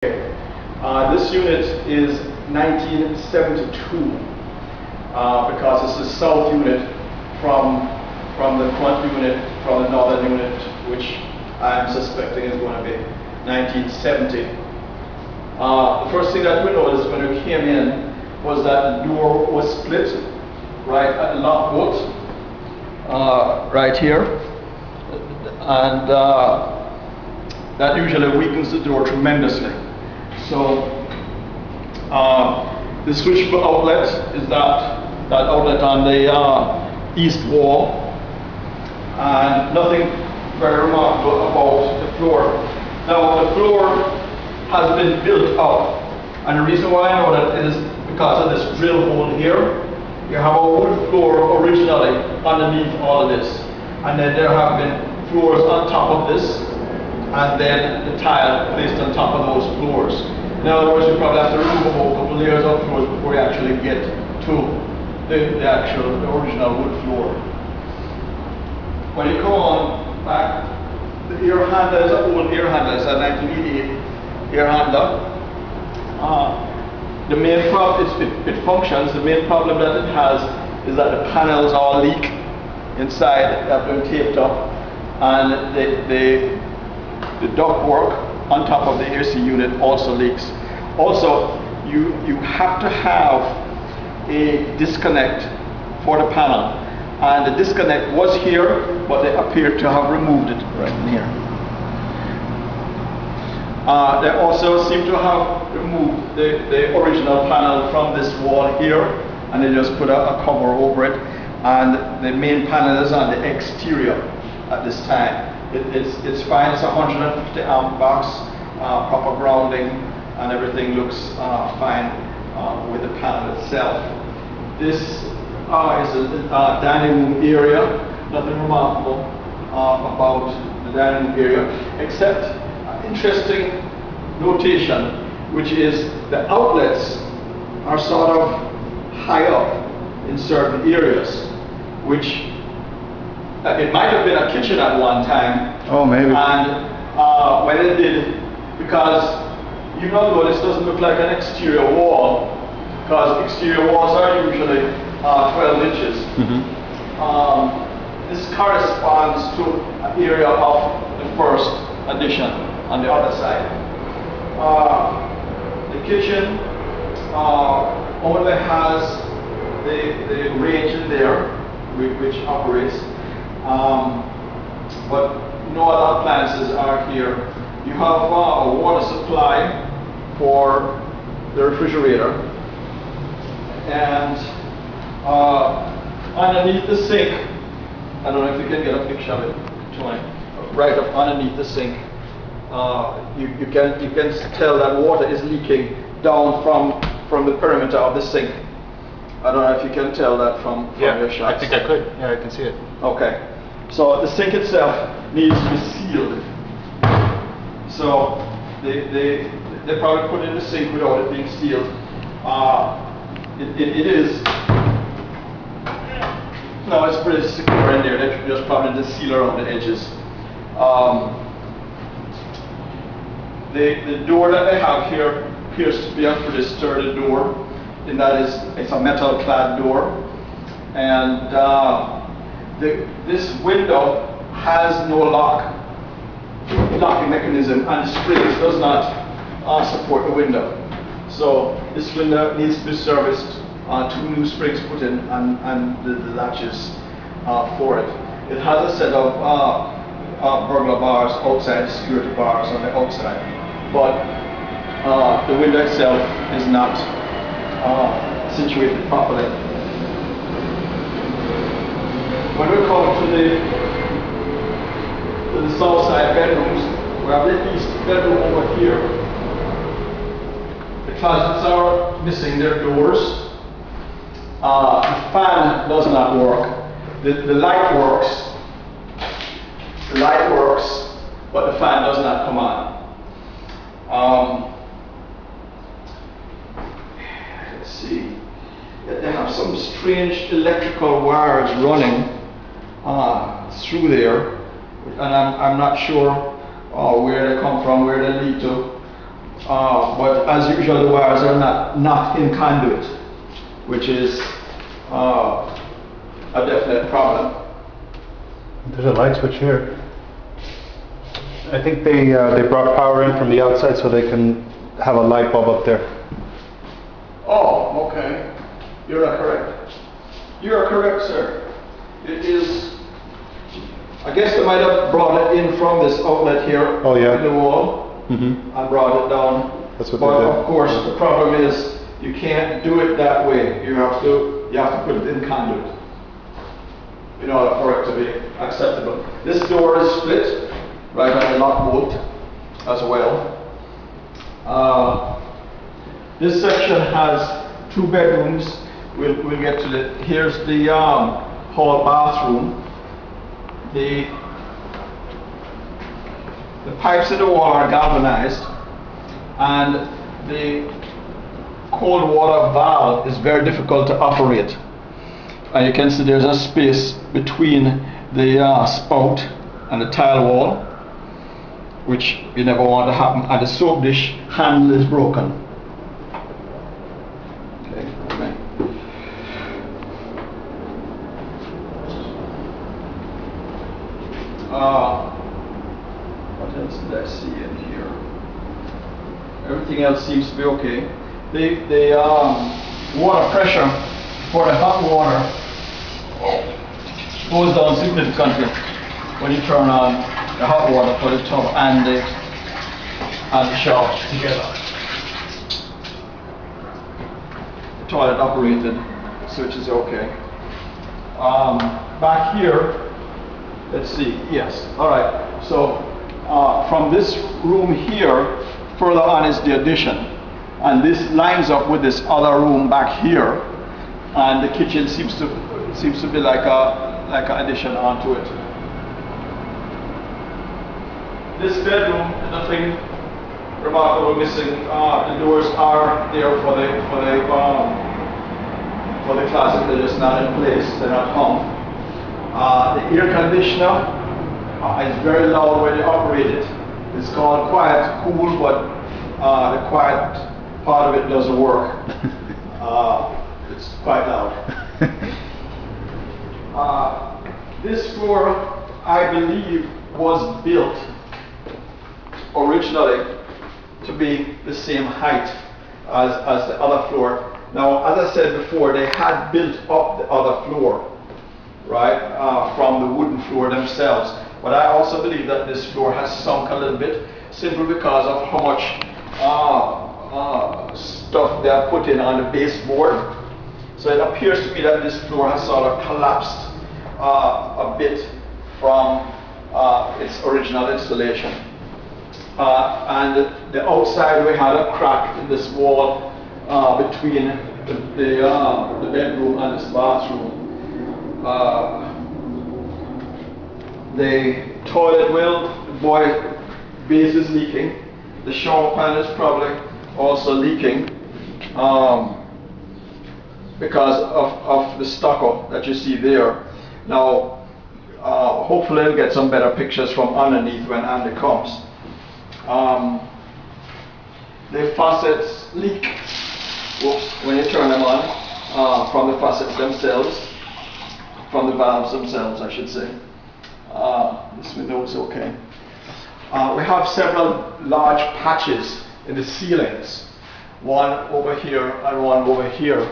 This unit is 1972 because it's the south unit from the front unit, from the northern unit, which I'm suspecting is going to be 1970. The first thing that we noticed when we came in was that the door was split right at the lock bolt, right here, and that usually weakens the door tremendously. So the switch outlet is that outlet on the east wall, and nothing very remarkable about the floor. Now the floor has been built up, and the reason why I know that is because of this drill hole here. You have a wood floor originally underneath all of this, and then there have been floors on top of this, and then the tile placed on top of those floors. In other words, you probably have to remove a couple layers of floors before you actually get to the original wood floor. When you come on back, the air handler is an old air handler. It's a 1988 air handler. The main problem is it functions. The main problem that it has is that the panels all leak inside. They have been taped up, and the ductwork on top of the AC unit also leaks. Also, you have to have a disconnect for the panel, and the disconnect was here, but they appear to have removed it right in here. They also seem to have removed the original panel from this wall here, and they just put a cover over it, and the main panel is on the exterior at this time. It's fine. It's a 150 amp box, proper grounding, and everything looks fine with the panel itself. This is a dining room area. Nothing remarkable about the dining room area, except interesting notation, which is the outlets are sort of high up in certain areas, which it might have been a kitchen at one time. Oh, maybe. And when it did, because you know this doesn't look like an exterior wall, because exterior walls are usually 12 inches. Mm-hmm. This corresponds to an area of the first addition on the other side. The kitchen only has the range in there which operates, but no other appliances are here. You have a water supply for the refrigerator, and underneath the sink, I don't know if you can get a picture of it, Tony, right up underneath the sink, you can tell that water is leaking down from the perimeter of the sink. I don't know if you can tell that from your shots. I think I could. Yeah, I can see it. Okay. So the sink itself needs to be sealed. So they probably put in the sink without it being sealed. It is. No, it's pretty secure in there. They just probably the seal around the edges. The door that they have here appears to be a pretty sturdy door, in that it's a metal clad door, and this window has no locking mechanism, and the springs does not support the window. So this window needs to be serviced, 2 new springs put in, and the latches for it. It has a set of burglar bars outside, security bars on the outside, but the window itself is not situated properly. When we come to the south side bedrooms, we have the east bedroom over here. The closets are missing their doors. The fan does not work. The light works. The light works, but the fan does not come on. Let's see. They have some strange electrical wires running through there, and I'm not sure where they come from, where they lead to. But as usual, the wires are not in conduit, which is a definite problem. There's a light switch here. I think they brought power in from the outside so they can have a light bulb up there. Oh, okay. You're not correct. You are correct, sir. It is. I guess they might have brought it in from this outlet here. Oh, yeah. In the wall. Mm-hmm. And brought it down. That's what but they did. Of course, the problem is you can't do it that way. You have to put it in conduit in order for it to be acceptable. This door is split right on the lock bolt as well. This section has 2 bedrooms. We'll get to the. Here's the hall bathroom. The pipes in the wall are galvanized, and the cold water valve is very difficult to operate. And you can see there's a space between the spout and the tile wall, which you never want to happen, and the soap dish handle is broken. Okay. What else did I see in here? Everything else seems to be okay. The water pressure for the hot water goes down significantly when you turn on the hot water for the tub and the shower together. The toilet operated switch is okay. Back here, let's see, yes, all right. So from this room here, further on is the addition. And this lines up with this other room back here. And the kitchen seems to be like an addition onto it. This bedroom, nothing remarkable missing. The doors are there for the closet. They're just not in place. They're not hung. The air conditioner is very loud when you operate it. It's called quiet cool, but the quiet part of it doesn't work. It's quite loud. This floor, I believe, was built originally to be the same height as the other floor. Now, as I said before, they had built up the other floor, right, from the wooden floor themselves. But I also believe that this floor has sunk a little bit, simply because of how much stuff they have put in on the baseboard. So it appears to me that this floor has sort of collapsed a bit from its original installation. And the outside, we had a crack in this wall between the bedroom and this bathroom. The toilet well, the boy base is leaking. The shower pan is probably also leaking because of the stucco that you see there. Now, hopefully I'll get some better pictures from underneath when Andy comes. The faucets leak, whoops, when you turn them on, from the faucets themselves, from the valves themselves, I should say. This window is okay. We have several large patches in the ceilings, one over here and one over here.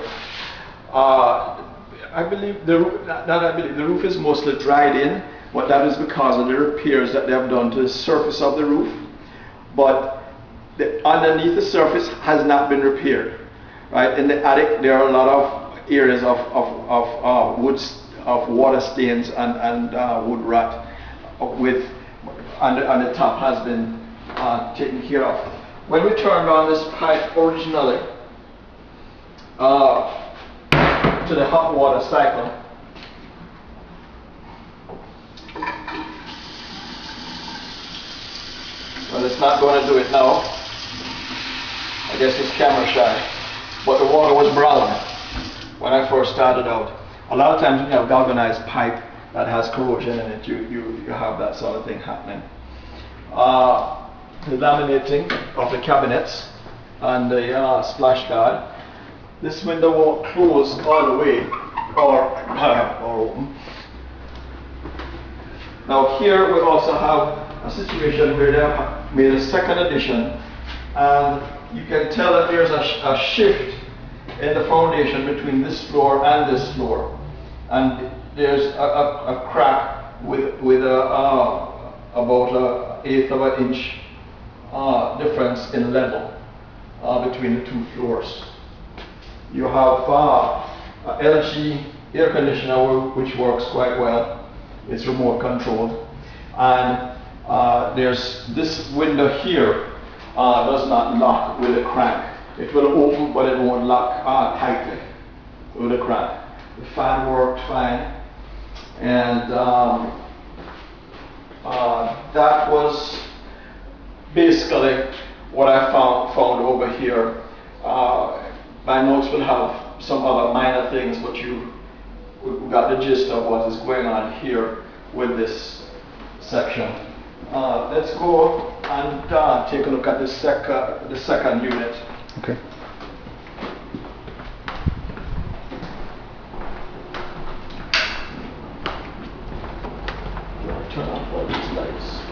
I believe the roof is mostly dried in, but that is because of the repairs that they have done to the surface of the roof. But underneath the surface has not been repaired. Right? In the attic, there are a lot of areas of water stains and wood rot, and the top has been taken care of. When we turned on this pipe originally to the hot water cycle, well, it's not going to do it now. I guess it's camera shy, but the water was brown when I first started out. A lot of times when you have galvanized pipe that has corrosion in it, you have that sort of thing happening. the laminating of the cabinets and the splash guard. This window won't close all the way or open. Now here we also have a situation where they have made a second addition, and you can tell that there's a shift in the foundation between this floor and this floor, and there's a crack with about an eighth of an inch difference in level between the two floors. You have a LG air conditioner which works quite well. It's remote controlled, and there's this window here does not lock with a crank. It will open, but it won't lock tightly with a crank. The fan worked fine, and that was basically what I found over here. My notes will have some other minor things, but you got the gist of what is going on here with this section. Let's go and take a look at the second unit. Okay. Turn off all these lights.